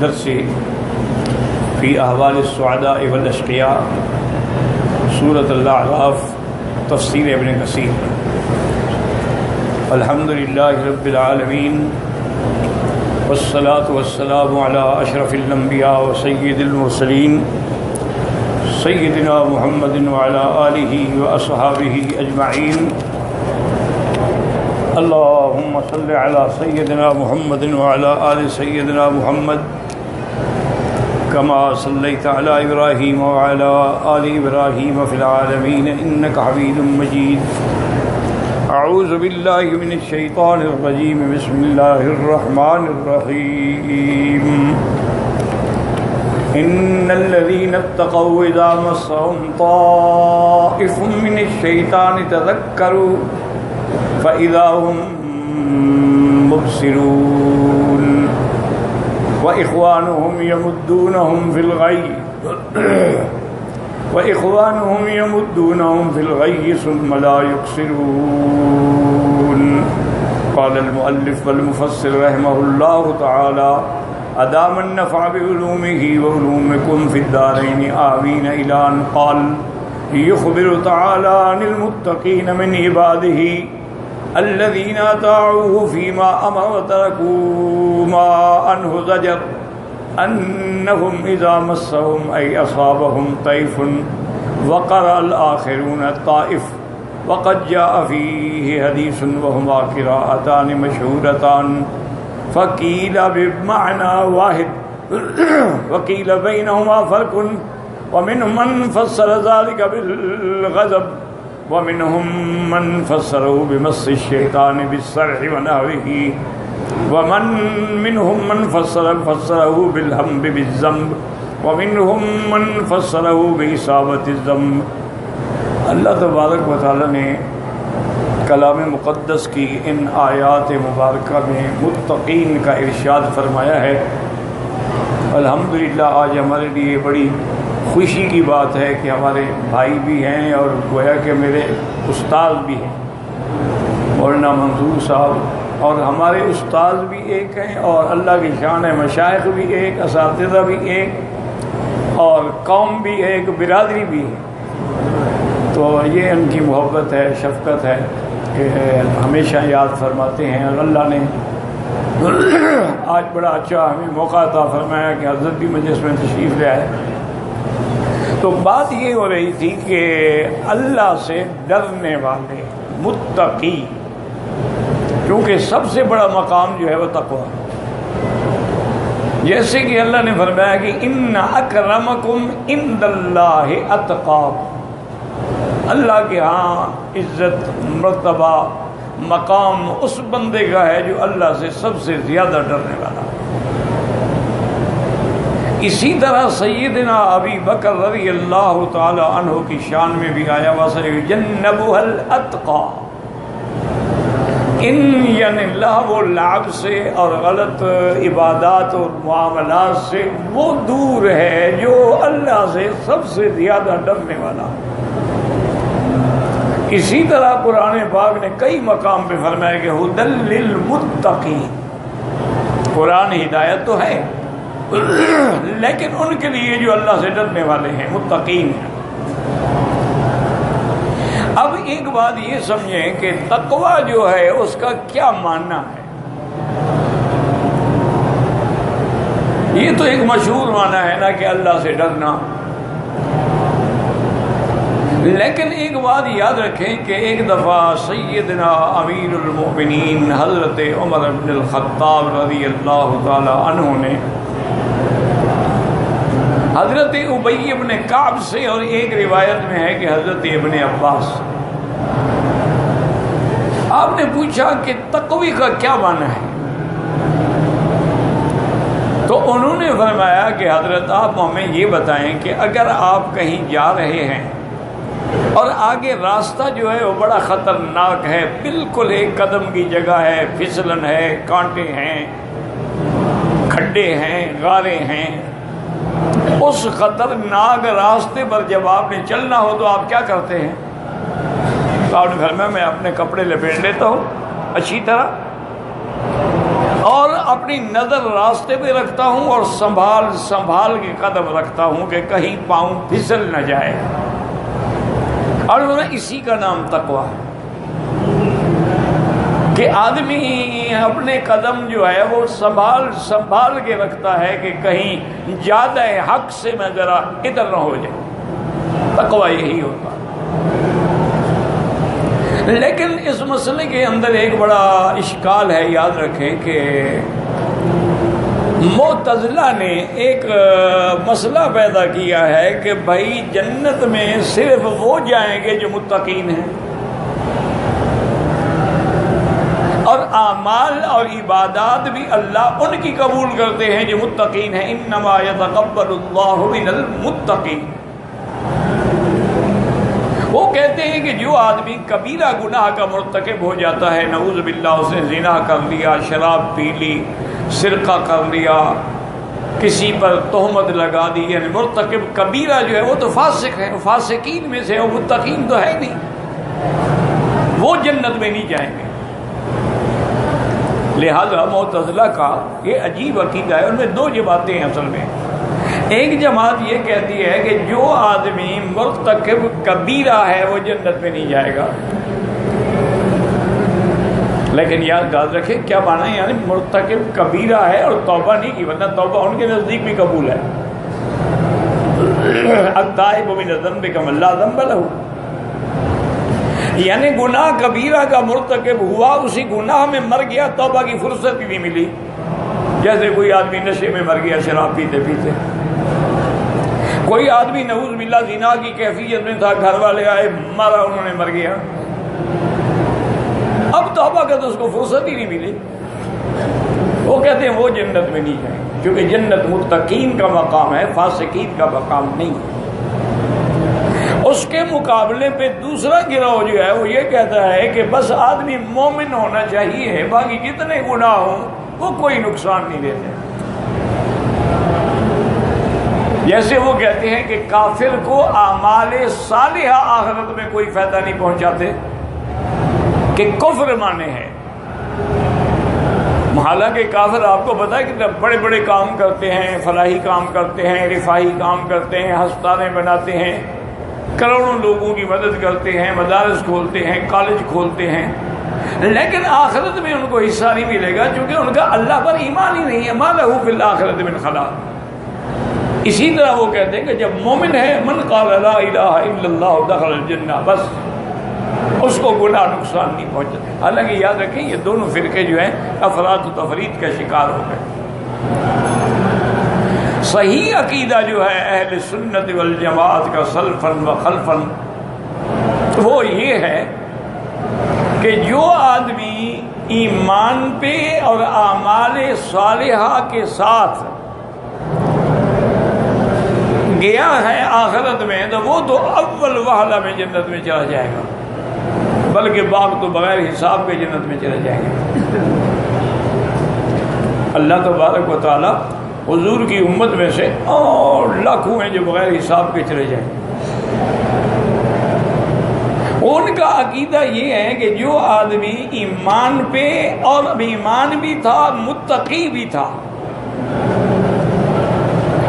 درس فی احوال السعداء والاشقیاء سورۃ الاعراف تفسیر ابن کثیر۔ الحمدللہ رب العالمین والصلاة والسلام علی اشرف الانبیاء وسید المرسلین سیدنا محمد وعلی آلہ واصحابہ اجمعین۔ اللہم صل علی سیدنا محمد وعلی آل سیدنا محمد کما صلیت علی ابراہیم وعلی آل ابراہیم فی العالمین انک حمید مجید۔ اعوذ باللہ من الشیطان الرجیم، بسم اللہ الرحمن الرحیم۔ ان الذین اتقوا اذا مسهم طائف من الشیطان تذکروا فإذا هم مبصرون وإخوانهم يمدونهم في الغي ثم لا يقصرون۔ قال المؤلف والمفسر رحمه الله تعالى أدام النفع بعلومه وعلومكم في الدارين آمين إلى أن قال يخبر تعالى عن المتقين من عباده الذين اطاعوه فيما امر وتركوا ما عنه زجر انهم اذا مسهم اي اصابهم طيف وقرأ الاخرون الطائف، وقد جاء فيه حديث وهما قراءتان مشهورتان فقيل بمعنى واحد وقيل بينهما فرق، ومنهم من فسر ذلك بالغضب ومنهم من فسره بمس الشيطان بالسرح ونحوه، ومنهم من فسره بالهم بالذنب، ومنهم من فسره بإصابة الذنب۔ اللہ تبارک و تعالی نے کلام مقدس کی ان آیات مبارکہ میں متقین کا ارشاد فرمایا ہے۔ الحمدللہ آج ہمارے لیے بڑی خوشی کی بات ہے کہ ہمارے بھائی بھی ہیں اور گویا کہ میرے استاد بھی ہیں، مولانا منظور صاحب، اور ہمارے استاد بھی ایک ہیں اور اللہ کی شان ہے مشائخ بھی ایک، اساتذہ بھی ایک، اور قوم بھی ایک، برادری بھی ہے۔ تو یہ ان کی محبت ہے، شفقت ہے کہ ہمیشہ یاد فرماتے ہیں، اور اللہ نے آج بڑا اچھا ہمیں موقع عطا فرمایا کہ حضرت بھی مجلس میں تشریف لے آئے۔ تو بات یہ ہو رہی تھی کہ اللہ سے ڈرنے والے متقی، کیونکہ سب سے بڑا مقام جو ہے وہ تقویٰ، جیسے کہ اللہ نے فرمایا کہ ان اکرمکم عند اللہ اتقاکم، اللہ کے ہاں عزت، مرتبہ، مقام اس بندے کا ہے جو اللہ سے سب سے زیادہ ڈرنے والا۔ اسی طرح سیدنا ابی بکر رضی اللہ تعالی عنہ کی شان میں بھی آیا وَسَيُجَنَّبُهَا الْأَتْقَى، ان یعنی اللہ وہ لعب سے اور غلط عبادات اور معاملات سے وہ دور ہے جو اللہ سے سب سے زیادہ ڈرنے والا۔ اسی طرح قرآن پاک نے کئی مقام پہ فرمایا کہ ہدی للمتقین، قرآن ہدایت تو ہے لیکن ان کے لیے جو اللہ سے ڈرنے والے ہیں، متقین ہیں۔ اب ایک بات یہ سمجھیں کہ تقویٰ جو ہے اس کا کیا معنی ہے۔ یہ تو ایک مشہور معنی ہے نا کہ اللہ سے ڈرنا، لیکن ایک بات یاد رکھیں کہ ایک دفعہ سیدنا امیر المؤمنین حضرت عمر بن الخطاب رضی اللہ تعالی عنہ نے حضرت ابی ابن کعب سے، اور ایک روایت میں ہے کہ حضرت ابن عباس، آپ نے پوچھا کہ تقوی کا کیا معنی ہے؟ تو انہوں نے فرمایا کہ حضرت آپ ہمیں یہ بتائیں کہ اگر آپ کہیں جا رہے ہیں اور آگے راستہ جو ہے وہ بڑا خطرناک ہے، بالکل ایک قدم کی جگہ ہے، پھسلن ہے، کانٹے ہیں، کھڈے ہیں، غاریں ہیں، اس خطرناک راستے پر جب آپ نے چلنا ہو تو آپ کیا کرتے ہیں؟ تو آپ نے فرمایا میں اپنے کپڑے لپیٹ لیتا ہوں اچھی طرح، اور اپنی نظر راستے پہ رکھتا ہوں اور سنبھال سنبھال کے قدم رکھتا ہوں کہ کہیں پاؤں پھسل نہ جائے. اور اسی کا نام تقویٰ ہے کہ آدمی اپنے قدم جو ہے وہ سنبھال کے رکھتا ہے کہ کہیں زیادہ حق سے میں ذرا ادھر نہ ہو جائے. تقویٰ یہی ہوتا ہے. لیکن اس مسئلے کے اندر ایک بڑا اشکال ہے. یاد رکھیں کہ معتزلہ نے ایک مسئلہ پیدا کیا ہے کہ بھائی جنت میں صرف وہ جائیں گے جو متقین ہیں، اور اعمال اور عبادات بھی اللہ ان کی قبول کرتے ہیں جو متقین ہیں. انما یتقبل اللہ من المتقین. وہ کہتے ہیں کہ جو آدمی کبیرہ گناہ کا مرتکب ہو جاتا ہے، نعوذ باللہ، اس نے زنا کر لیا، شراب پی لی، سرقہ کر لیا، کسی پر تہمت لگا دی، یعنی مرتکب کبیرہ جو ہے وہ تو فاسق ہے، فاسقین میں سے، وہ متقین تو ہے نہیں، وہ جنت میں نہیں جائیں گے. لہذا معتزلہ کا یہ عجیب عقیدہ ہے. ان میں دو جماعتیں ہیں اصل میں. ایک جماعت یہ کہتی ہے کہ جو آدمی مرتکب کبیرہ ہے وہ جنت میں نہیں جائے گا. لیکن یاد رکھیں کیا مانا ہے، یعنی مرتکب کبیرہ ہے اور توبہ نہیں کی، ورنہ توبہ ان کے نزدیک بھی قبول ہے. التائب من الذنب کمن لا ذنب لہ. یعنی گناہ کبیرہ کا مرتکب ہوا، اسی گناہ میں مر گیا، توبہ کی فرصت بھی نہیں ملی. جیسے کوئی آدمی نشے میں مر گیا شراب پیتے پیتے، کوئی آدمی نعوذ باللہ زنا کی کیفیت میں تھا، گھر والے آئے مارا، انہوں نے مر گیا، اب توبہ کا تو اس کو فرصت ہی نہیں ملی. وہ کہتے ہیں وہ جنت میں نہیں جائیں، کیونکہ جنت متقین کا مقام ہے، فاسقین کا مقام نہیں ہے. اس کے مقابلے پہ دوسرا گروہ جو ہے وہ یہ کہتا ہے کہ بس آدمی مومن ہونا چاہیے، باقی جتنے گناہ ہوں وہ کوئی نقصان نہیں دیتے. جیسے وہ کہتے ہیں کہ کافر کو اعمال صالحہ آخرت میں کوئی فائدہ نہیں پہنچاتے، کہ کفر مانے ہیں. حالانکہ کافر آپ کو پتا ہے کہ بڑے بڑے کام کرتے ہیں، فلاحی کام کرتے ہیں، رفاہی کام کرتے ہیں، ہسپتالیں بناتے ہیں، کروڑوں لوگوں کی مدد کرتے ہیں، مدارس کھولتے ہیں، کالج کھولتے ہیں، لیکن آخرت میں ان کو حصہ نہیں ملے گا، چونکہ ان کا اللہ پر ایمان ہی نہیں ہے. ما لہ فی الآخرۃ من خلاق. اسی طرح وہ کہتے ہیں کہ جب مومن ہے، من قال لا الہ الا اللہ دخل الجنہ، بس اس کو گناہ نقصان نہیں پہنچتا. حالانکہ یاد رکھیں یہ دونوں فرقے جو ہیں افراط و تفرید کا شکار ہو گئے. صحیح عقیدہ جو ہے اہل سنت والجماعت کا سلفاً و خلفاً وہ یہ ہے کہ جو آدمی ایمان پہ اور اعمال صالحہ کے ساتھ گیا ہے آخرت میں، تو وہ تو اول وہلہ میں جنت میں چلا جائے گا، بلکہ باپ تو بغیر حساب کے جنت میں چلے جائیں گے. اللہ تبارک و تعالی حضور کی امت میں سے اور لاکھوں ہیں جو بغیر حساب کے چلے جائیں گے. ان کا عقیدہ یہ ہے کہ جو آدمی ایمان پہ اور ایمان بھی تھا، متقی بھی تھا،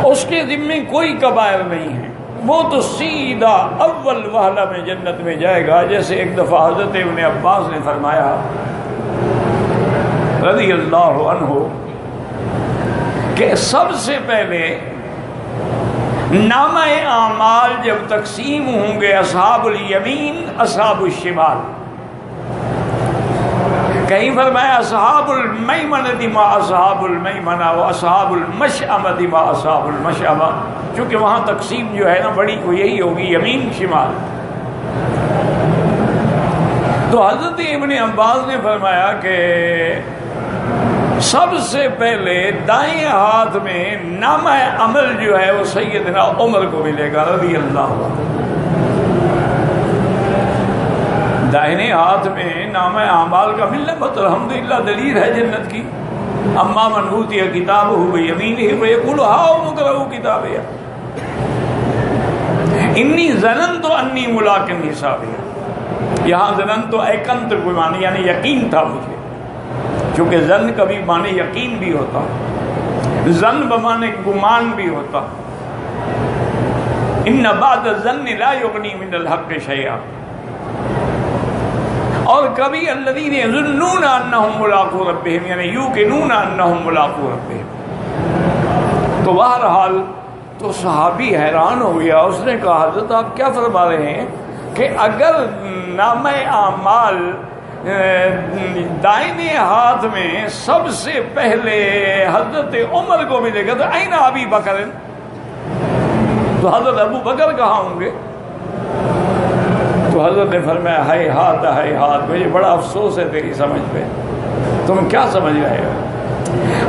اس کے ذمے کوئی کبائر نہیں ہے، وہ تو سیدھا اول وہلہ میں جنت میں جائے گا. جیسے ایک دفعہ حضرت ابن عباس نے فرمایا رضی اللہ عنہ کہ سب سے پہلے نامہ اعمال جب تقسیم ہوں گے، اصحاب الیمین اصحاب الشمال، کہیں فرمایا اصحاب المیمنۃ ما اصحاب المیمنہ و اصحاب المشأمۃ ما اصحاب المشأمہ، چونکہ وہاں تقسیم جو ہے نا بڑی کو یہی ہوگی، یمین شمال. تو حضرت ابن عباس نے فرمایا کہ سب سے پہلے دائیں ہاتھ میں نامہ عمل جو ہے وہ سیدنا عمر کو ملے گا رضی اللہ عنہ. دائیں ہاتھ میں نامہ اعمال کا ملنا بہت الحمدللہ دلیل ہے جنت کی. اما من اوتی کتابہ بیمینہ فیقول ہاؤم اقرؤوا کتابیہ انی ظننت انی ملاق حسابیہ. یہاں ظننت ایکنت کو معنی یعنی یقین تھا مجھے. چونکہ ظن کبھی معنی یقین بھی ہوتا، ظن بمعنی گمان بھی ہوتا. ان بعد الظن لا یغنی من الحق شیئا. اور کبھی الذین یظنون انہم ملاقو ربہم، یعنی یوقنون انہم ملاقو ربہم. تو بہرحال تو صحابی حیران ہو گیا. اس نے کہا حضرت آپ کیا فرما رہے ہیں کہ اگر نامہ اعمال دائنے ہاتھ میں سب سے پہلے حضرت عمر کو ملے گا تو این ابی بکر، تو حضرت ابو بکر کہاں ہوں گے؟ تو حضرت نے فرمایا ہائے ہاتھ، مجھے بڑا افسوس ہے تیری سمجھ پہ. تم کیا سمجھ رہے ہو؟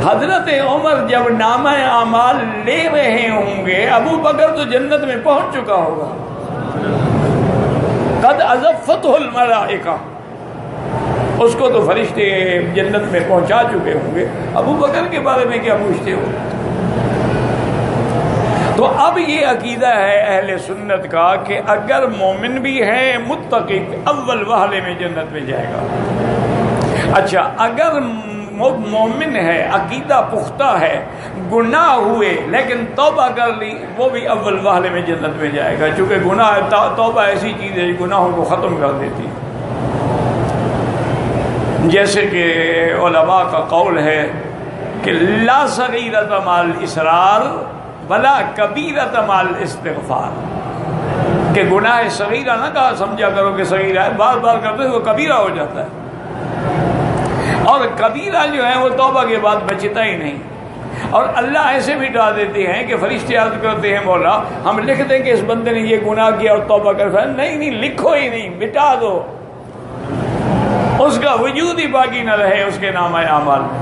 حضرت عمر جب نامہ اعمال لے رہے ہوں گے، ابو بکر تو جنت میں پہنچ چکا ہوگا. قد ازفتہ الملائکہ، اس کو تو فرشتے جنت میں پہنچا چکے ہوں گے، ابو بکر کے بارے میں کیا پوچھتے ہو؟ تو اب یہ عقیدہ ہے اہل سنت کا کہ اگر مومن بھی ہے متقی اول وہلے میں جنت میں جائے گا. اچھا اگر مومن ہے، عقیدہ پختہ ہے، گناہ ہوئے لیکن توبہ کر لی، وہ بھی اول وہلے میں جنت میں جائے گا. چونکہ گناہ توبہ ایسی چیز ہے گناہوں کو ختم کر دیتی. جیسے کہ علماء کا قول ہے کہ لا صغیرۃ مع الاصرار ولا کبیرۃ مع الاستغفار، کہ گناہ صغیرہ نہ کہا سمجھا کرو کہ صغیرہ ہے، بار بار کرتے ہیں وہ کبیرہ ہو جاتا ہے. اور کبیرہ جو ہے وہ توبہ کے بعد بچتا ہی نہیں. اور اللہ ایسے مٹا دیتے ہیں کہ فرشتے عرض کرتے ہیں مولا ہم لکھ دیں کہ اس بندے نے یہ گناہ کیا اور توبہ کر. نہیں لکھو ہی نہیں، مٹا دو، اس کا وجود ہی باقی نہ رہے اس کے نامہ اعمال میں.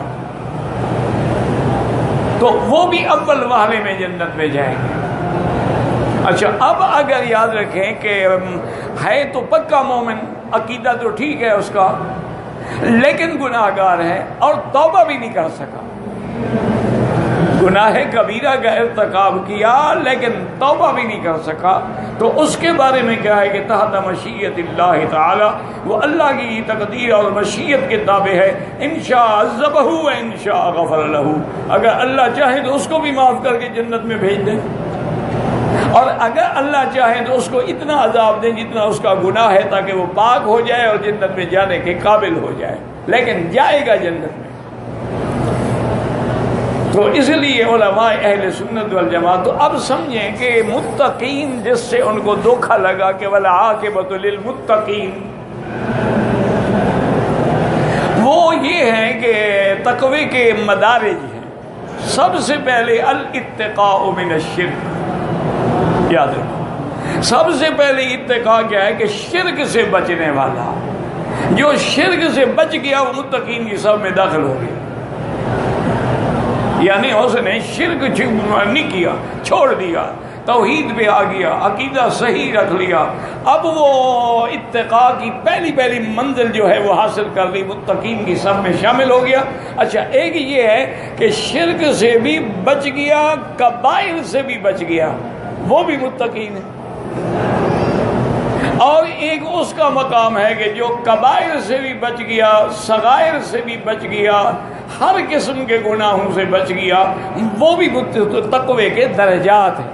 تو وہ بھی اول وہلے میں جنت میں جائیں گے. اچھا اب اگر یاد رکھیں کہ ہے تو پکا مومن، عقیدہ تو ٹھیک ہے اس کا، لیکن گناہ گار ہے اور توبہ بھی نہیں کر سکا، گناہ کبیرہ کا ارتکاب کیا لیکن توبہ بھی نہیں کر سکا، تو اس کے بارے میں کیا ہے کہ تحت مشیت اللہ تعالی، وہ اللہ کی تقدیر اور مشیت کے تابع ہے. انشاء عذبہ و انشاء غفر لہ، اگر اللہ چاہے تو اس کو بھی معاف کر کے جنت میں بھیج دیں، اور اگر اللہ چاہے تو اس کو اتنا عذاب دیں جتنا اس کا گناہ ہے تاکہ وہ پاک ہو جائے اور جنت میں جانے کے قابل ہو جائے، لیکن جائے گا جنت میں. تو اس لیے علماء اہل سنت والجماعت تو اب سمجھیں کہ متقین جس سے ان کو دھوکہ لگا کہ والعاقبۃ للمتقین، وہ یہ ہے کہ تقوی کے مدارج ہیں. سب سے پہلے الاتقاء من الشرک، یاد رکھو سب سے پہلے اتقاء کیا ہے کہ شرک سے بچنے والا، جو شرک سے بچ گیا وہ متقین کی صف میں داخل ہو گیا. یعنی اس نے شرک نہیں کیا، چھوڑ دیا، توحید پہ آ گیا، عقیدہ صحیح رکھ لیا، اب وہ اتقاء کی پہلی منزل جو ہے وہ حاصل کر لی، متقین کی صف میں شامل ہو گیا. اچھا ایک یہ ہے کہ شرک سے بھی بچ گیا، کبائر سے بھی بچ گیا، وہ بھی متقین ہے. اور ایک اس کا مقام ہے کہ جو کبائر سے بھی بچ گیا، صغائر سے بھی بچ گیا، ہر قسم کے گناہوں سے بچ گیا، وہ بھی تقوی کے درجات ہیں.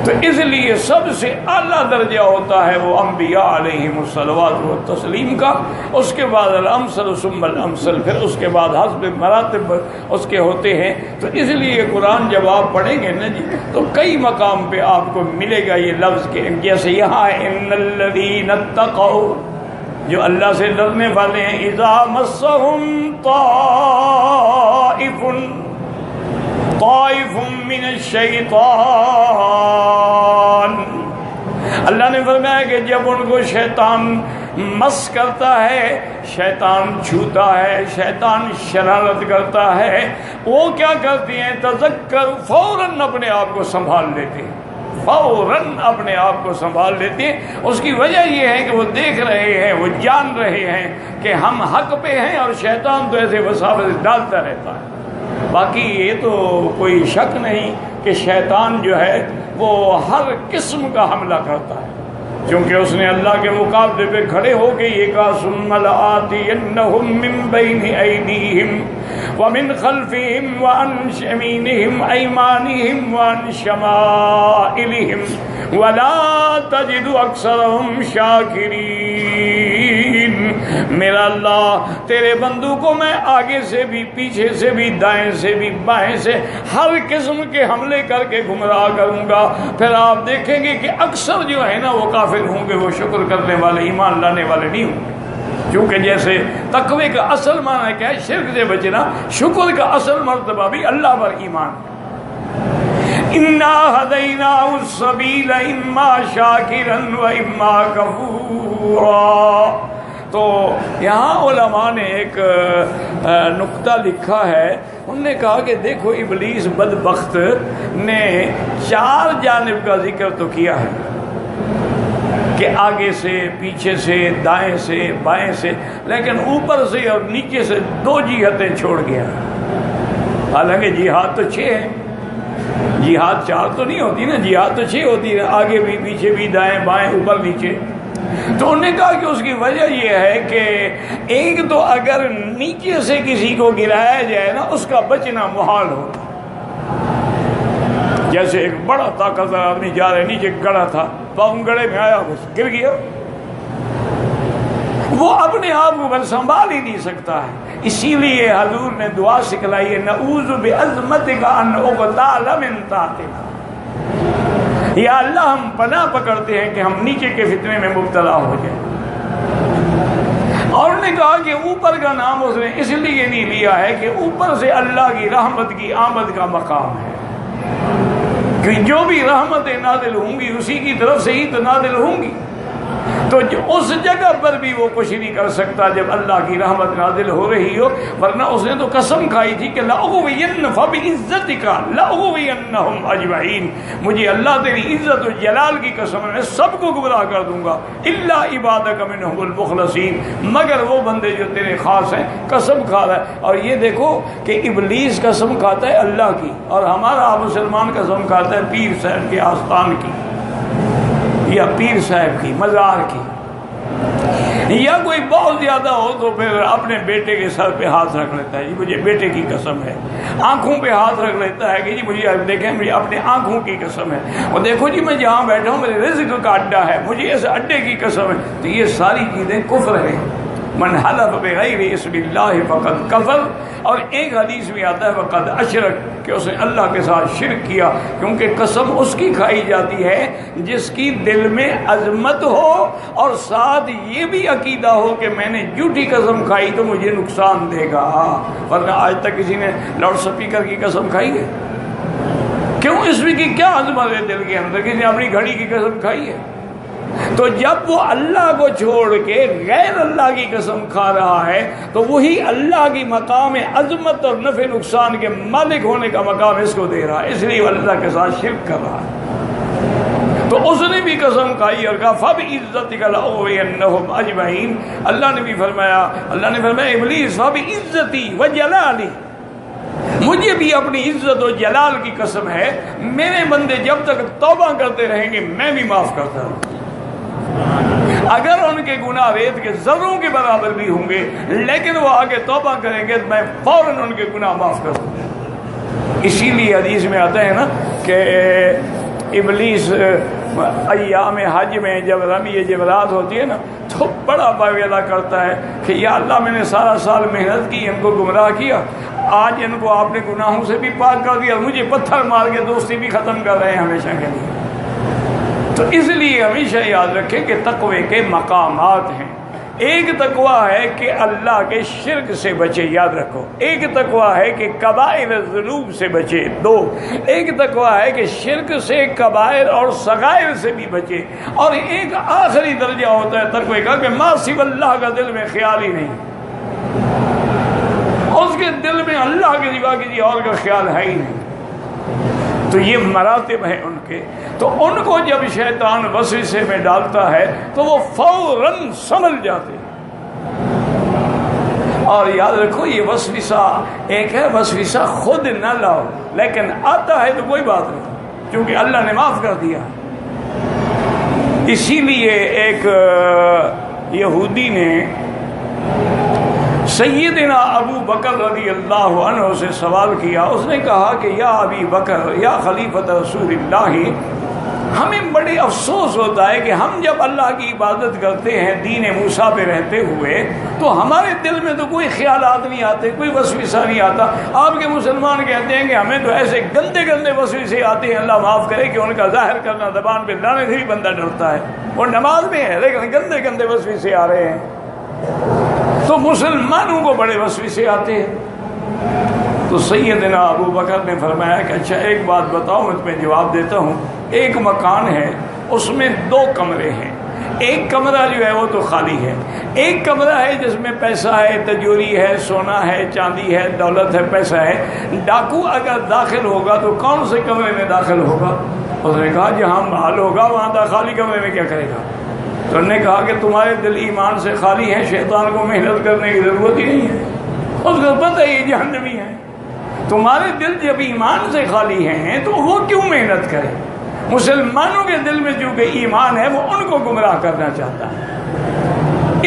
تو اس لیے سب سے اعلیٰ درجہ ہوتا ہے وہ انبیاء علیہم الصلوات والتسلیم کا، اس کے بعد الامثل ثم الامثل، پھر اس کے بعد حسب مراتب اس کے ہوتے ہیں. تو اس لیے قرآن جب آپ پڑھیں گے نا جی تو کئی مقام پہ آپ کو ملے گا یہ لفظ کہ جیسے یہاں ان الذین اتقوا، جو اللہ سے ڈرنے والے ہیں، اذا مسهم طائف من الشیطان، اللہ نے فرمایا کہ جب ان کو شیطان مس کرتا ہے، شیطان چھوتا ہے، شیطان شرارت کرتا ہے، وہ کیا کرتے ہیں؟ تذکر، فوراً اپنے آپ کو سنبھال لیتے ہیں، فوراً اپنے آپ کو سنبھال لیتے ہیں. اس کی وجہ یہ ہے کہ وہ دیکھ رہے ہیں، وہ جان رہے ہیں کہ ہم حق پہ ہیں، اور شیطان تو ایسے وساوس ڈالتا رہتا ہے. باقی یہ تو کوئی شک نہیں کہ شیطان جو ہے وہ ہر قسم کا حملہ کرتا ہے، چونکہ اس نے اللہ کے مقابلے پہ کھڑے ہو کے یہ کہا ثم لآتینہم من بین ایدیہم ومن خلفہم وعن یمینہم ایمانہم وعن شمائلہم ولا تجد اکثرہم شاکرین۔ میرا اللہ تیرے بندوں کو میں آگے سے بھی، پیچھے سے بھی، دائیں سے بھی، بائیں سے ہر قسم کے حملے کر کے گمراہ کروں گا، پھر آپ دیکھیں گے کہ اکثر جو ہے نا وہ کافر ہوں گے، وہ شکر کرنے والے، ایمان لانے والے نہیں ہوں گے۔ کیونکہ جیسے تقوی کا اصل معنی کیا ہے؟ شرک سے بچنا۔ شکر کا اصل مرتبہ بھی اللہ پر ایمان۔ اِنَّا هَدَيْنَاهُ السَّبِيلَ إِمَّا شَاكِرًا وَإِمَّا كَفُورًا۔ تو یہاں علماء نے ایک نقطہ لکھا ہے، انہوں نے کہا کہ دیکھو ابلیس بدبخت نے 4 جانب کا ذکر تو کیا ہے کہ آگے سے، پیچھے سے، دائیں سے، بائیں سے، لیکن اوپر سے اور نیچے سے 2 جہتیں چھوڑ گیا۔ حالانکہ جہاد تو 6 ہے، جہاد 4 تو نہیں ہوتی نا، جہاد تو 6 ہوتی ہے، آگے بھی، پیچھے بھی، دائیں بائیں، اوپر نیچے۔ تو انہوں نے کہا کہ اس کی وجہ یہ ہے کہ ایک تو اگر نیچے سے کسی کو گرایا جائے نا، اس کا بچنا محال ہوتا۔ جیسے ایک بڑا طاقتور آدمی جا رہے، نیچے گڑا تھا، پاؤں گڑے میں آیا، بس گر گیا، وہ اپنے آپ کو بس سنبھال ہی نہیں سکتا ہے۔ اسی لیے حضور نے دعا سکھلائی ہے، نعوذ بعظمتک ان اغتال من تحتک۔ یا اللہ ہم پناہ پکڑتے ہیں کہ ہم نیچے کے فتنے میں مبتلا ہو جائیں۔ اور نے کہا کہ اوپر کا نام اس نے اس لیے نہیں لیا ہے کہ اوپر سے اللہ کی رحمت کی آمد کا مقام ہے، کہ جو بھی رحمتیں نازل ہوں گی اسی کی طرف سے ہی تو نازل ہوں گی۔ تو اس جگہ پر بھی وہ کچھ نہیں کر سکتا جب اللہ کی رحمت نازل ہو رہی ہو، ورنہ اس نے تو قسم کھائی تھی کہ لأغوین فبعزتک لأغوینہم اجمعین، مجھے اللہ تیری عزت و جلال کی قسم میں سب کو گمراہ کر دوں گا، الا عبادک منہم المخلصین، مگر وہ بندے جو تیرے خاص ہیں۔ قسم کھا رہا ہے۔ اور یہ دیکھو کہ ابلیس قسم کھاتا ہے اللہ کی، اور ہمارا مسلمان قسم کھاتا ہے پیر صاحب کے آستان کی، یا پیر صاحب کی، مزار کی، یا کوئی بہت زیادہ ہو تو پھر اپنے بیٹے کے سر پہ ہاتھ رکھ لیتا ہے، جی مجھے بیٹے کی قسم ہے۔ آنکھوں پہ ہاتھ رکھ لیتا ہے کہ جی مجھے دیکھیں مجھے اپنے آنکھوں کی قسم ہے، اور دیکھو جی میں جہاں بیٹھا ہوں میرے رزق کا اڈا ہے، مجھے اس اڈے کی قسم ہے۔ تو یہ ساری چیزیں کفر ہیں۔ من حلف بغیر اسم اللہ فقد کفر، اور ایک حدیث میں آتا ہے فقد اشرک، کہ اس نے اللہ کے ساتھ شرک کیا، کیونکہ قسم اس کی کھائی جاتی ہے جس کی دل میں عظمت ہو اور ساتھ یہ بھی عقیدہ ہو کہ میں نے جھوٹی قسم کھائی تو مجھے نقصان دے گا۔ ورنہ آج تک کسی نے لاؤڈ اسپیکر کی قسم کھائی ہے؟ کیوں؟ اس میں کی کیا عظمت ہے دل کے اندر؟ کسی نے اپنی گھڑی کی قسم کھائی ہے؟ تو جب وہ اللہ کو چھوڑ کے غیر اللہ کی قسم کھا رہا ہے تو وہی اللہ کی مقام عظمت اور نفع نقصان کے مالک ہونے کا مقام اس کو دے رہا ہے، اس لیے وہ اللہ کے ساتھ شرک کر رہا ہے۔ تو اس نے بھی قسم کھائی اور کہا فَبِعِزَّتِكَ لَأُغْوِيَنَّهُمْ أَجْمَعِينَ۔ اللہ نے بھی فرمایا ابلیس فَبِعِزَّتِي وَجَلَالِي، مجھے بھی اپنی عزت و جلال کی قسم ہے، میرے بندے جب تک توبہ کرتے رہیں گے میں بھی معاف کرتا ہوں، اگر ان کے گناہ ریت کے ذروں کے برابر بھی ہوں گے، لیکن وہ آگے توبہ کریں گے میں فوراً ان کے گناہ معاف کر دوں گا۔ اسی لیے حدیث میں آتا ہے نا کہ ابلیس ایام حج میں جب رمی جمرات ہوتی ہے نا تو بڑا باویلا کرتا ہے کہ یا اللہ میں نے سارا سال محنت کی، ان کو گمراہ کیا، آج ان کو آپ نے گناہوں سے بھی پاک کر دیا، مجھے پتھر مار کے دوستی بھی ختم کر رہے ہیں ہمیشہ کے لیے۔ تو اس لیے ہمیشہ یاد رکھیں کہ تقوی کے مقامات ہیں۔ ایک تقوی ہے کہ اللہ کے شرک سے بچے، یاد رکھو، ایک تقوی ہے کہ کبائر الذنوب سے بچے، 2، ایک تقوی ہے کہ شرک سے، کبائر اور صغائر سے بھی بچے، اور ایک آخری درجہ ہوتا ہے تقوی کا کہ ما سوى اللہ کا دل میں خیال ہی نہیں، اس کے دل میں اللہ کے سوا کسی اور کا خیال ہے ہی نہیں۔ تو یہ مراتب ہیں ان کے، تو ان کو جب شیطان وسوسے میں ڈالتا ہے تو وہ فوراً سمجھ جاتے ہیں۔ اور یاد رکھو یہ وسوسہ ایک ہے، وسوسہ خود نہ لاؤ، لیکن آتا ہے تو کوئی بات نہیں، کیونکہ اللہ نے معاف کر دیا۔ اسی لیے ایک یہودی نے سیدنا ابو بکر رضی اللہ عنہ سے سوال کیا. اس نے کہا کہ یا ابی بکر یا خلیفۃ رسول اللہ، ہمیں بڑے افسوس ہوتا ہے کہ ہم جب اللہ کی عبادت کرتے ہیں دین موسیٰ پہ رہتے ہوئے تو ہمارے دل میں تو کوئی خیالات نہیں آتے، کوئی وسوسہ نہیں آتا. آپ کے مسلمان کہتے ہیں کہ ہمیں تو ایسے گندے گندے وسوسے آتے ہیں، اللہ معاف کرے کہ ان کا ظاہر کرنا زبان پہ لانے سے ہی بندہ ڈرتا ہے. اور نماز میں ہے لیکن گندے گندے وسوسے آ رہے ہیں. تو مسلمانوں کو بڑے وسوسے آتے ہیں. تو سیدنا ابو بکر نے فرمایا کہ اچھا ایک بات بتاؤ، میں تمہیں جواب دیتا ہوں. ایک مکان ہے، اس میں 2 کمرے ہیں. ایک کمرہ جو ہے وہ تو خالی ہے، ایک کمرہ ہے جس میں پیسہ ہے، تجوری ہے، سونا ہے، چاندی ہے، دولت ہے، پیسہ ہے. ڈاکو اگر داخل ہوگا تو کون سے کمرے میں داخل ہوگا؟ اس نے کہا جہاں مال ہوگا وہاں خالی کمرے میں کیا کرے گا؟ تو انہوں نے کہا کہ تمہارے دل ایمان سے خالی ہیں، شیطان کو محنت کرنے کی ضرورت ہی نہیں ہے، اس کو پتہ ہی جہنمی ہے. تمہارے دل جب ایمان سے خالی ہیں تو وہ کیوں محنت کرے؟ مسلمانوں کے دل میں چونکہ ایمان ہے وہ ان کو گمراہ کرنا چاہتا ہے،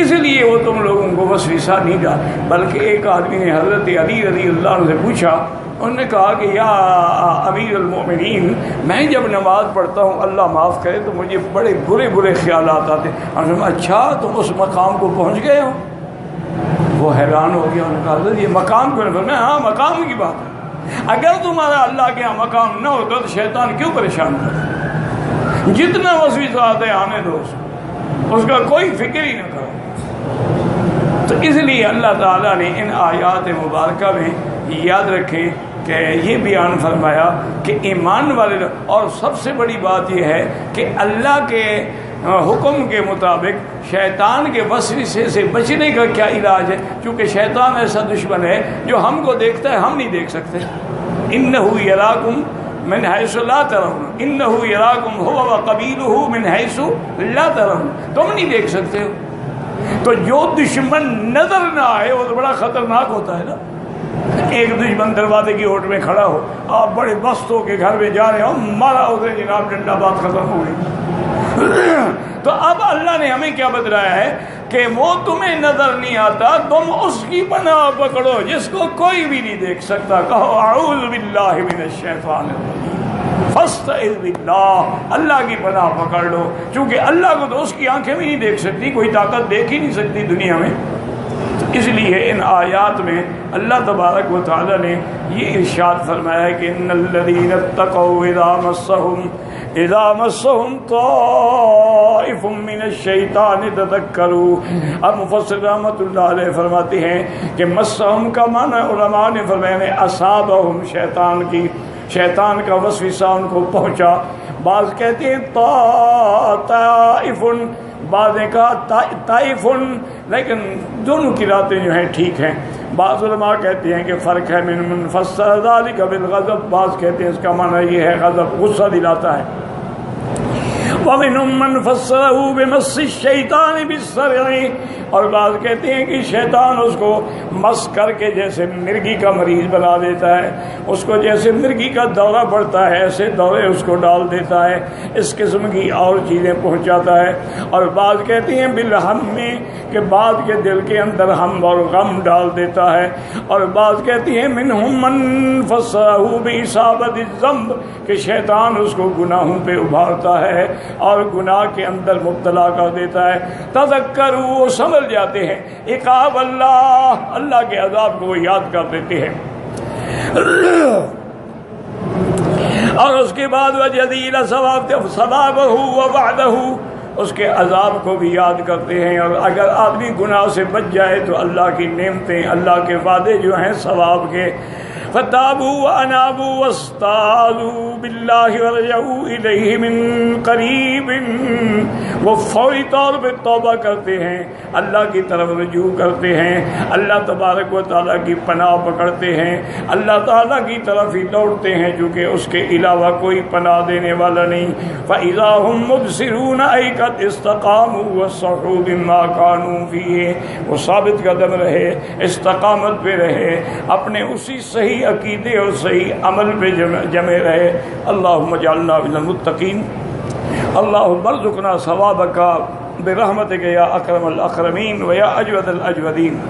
اس لیے وہ تم لوگوں کو وسوسہ نہیں ڈال. بلکہ ایک آدمی نے حضرت علی رضی اللہ عنہ سے پوچھا، انہوں نے کہا کہ یا امیر المؤمنین، میں جب نماز پڑھتا ہوں اللہ معاف کرے تو مجھے بڑے برے برے خیالات آتے ہیں. انہوں نے کہا اچھا تم اس مقام کو پہنچ گئے ہو؟ وہ حیران ہو گیا. انہوں نے کہا حضرت یہ مقام کیوں نہیں؟ ہاں مقام کی بات ہے. اگر تمہارا اللہ کے یہاں مقام نہ ہوتا تو شیطان کیوں پریشان کرتا؟ جتنا وسوسہ آتا ہے آنے دو، اس کا کوئی فکر ہی نہ کرو. تو اس لیے اللہ تعالیٰ نے ان آیات مبارکہ میں یاد رکھیں کہ یہ بیان فرمایا کہ ایمان والے. اور سب سے بڑی بات یہ ہے کہ اللہ کے حکم کے مطابق شیطان کے وسوسے سے بچنے کا کیا علاج ہے؟ کیونکہ شیطان ایسا دشمن ہے جو ہم کو دیکھتا ہے، ہم نہیں دیکھ سکتے. انہ یراکم من حیث لا ترون، انہ یراکم هو وقبیلہ من حیث لا ترون. تم نہیں دیکھ سکتے ہو. تو جو دشمن نظر نہ آئے وہ تو بڑا خطرناک ہوتا ہے نا. ایک دشمن دروازے کی اوٹ میں کھڑا ہو، آپ بڑے مست ہو کے گھر میں جا رہے ہو، مارا اسے جناب ڈنڈا، بات ختم ہو گئی. تو اب اللہ نے ہمیں کیا بتلایا ہے کہ وہ تمہیں نظر نہیں آتا، تم اس کی پناہ پکڑو جس کو کوئی بھی نہیں دیکھ سکتا. کہو اعوذ باللہ من الشیطان الرجیم، فاستعذ باللہ، اللہ کی پناہ پکڑ لو. چونکہ اللہ کو تو اس کی آنکھیں بھی نہیں دیکھ سکتی، کوئی طاقت دیکھ ہی نہیں سکتی دنیا میں. اس لیے ان آیات میں اللہ تبارک و تعالی نے یہ ارشاد فرمایا ہے کہ ان الذین اتقوا اذا مسهم طائف من الشیطان تذکروا. اب مفسر رحمۃ اللہ علیہ فرماتے ہیں کہ مسهم کا معنی علماء نے فرمایا اصابہم، شیطان کا وسوسہ ان کو پہنچا. بعض کہتے ہیں طائف، بعض نے کہا طائف، لیکن دونوں قراتیں جو ہیں ٹھیک ہیں. بعض علماء کہتے ہیں کہ فرق ہے، من فسر ذلک بالغضب، بعض کہتے ہیں اس کا معنی یہ ہے غضب، غصہ دلاتا ہے. وَمِنْهُمْ مَنْ فَسَّرَهُ بِمَسِّ الشَّيْطَانِ بِالسَّرِعِ، اور بعض کہتے ہیں کہ شیطان اس کو مس کر کے جیسے مرگی کا مریض بنا دیتا ہے، اس کو جیسے مرگی کا دورہ پڑتا ہے ایسے دورے اس کو ڈال دیتا ہے، اس قسم کی اور چیزیں پہنچاتا ہے. اور بعض کہتے ہیں بالہم میں کہ بعض کے دل کے اندر ہم اور غم ڈال دیتا ہے. اور بعض کہتی ہیں منہم من فسرہ بإصابۃ الذنب، کہ شیطان اس کو گناہوں پہ ابھارتا ہے اور گناہ کے اندر مبتلا کر دیتا ہے. تذکروا، سمجھ جاتے ہیں عقاب اللہ، اللہ کے عذاب کو وہ یاد کر دیتے ہیں. اور اس کے بعد وجزیل ثوابہ ووعدہ، اس کے عذاب کو بھی یاد کرتے ہیں. اور اگر آدمی گناہ سے بچ جائے تو اللہ کی نعمتیں، اللہ کے وعدے جو ہیں ثواب کے، فتابوا وانابوا واستعاذوا باللہ ورجعوا الیہ من قریب، وہ فوری طور پہ توبہ کرتے ہیں، اللہ کی طرف رجوع کرتے ہیں، اللہ تبارک و تعالیٰ کی پناہ پکڑتے ہیں، اللہ تعالیٰ کی طرف ہی لوٹتے ہیں چونکہ اس کے علاوہ کوئی پناہ دینے والا نہیں. فَإِذَا هُمْ مُبْصِرُونَ أَيْ قَدْ اسْتَقَامُوا وَصَحُوا بِمَا كَانُوا فِيهِ، وہ ثابت قدم رہے، استقامت پہ رہے، اپنے اسی صحیح عقیدے اور صحیح عمل پہ جمے رہے. اللہم اجعلنا من المتقین. اللہم ارزقنا ثوابک برحمتک یا اکرم الاکرمین و یا اجود الاجودین.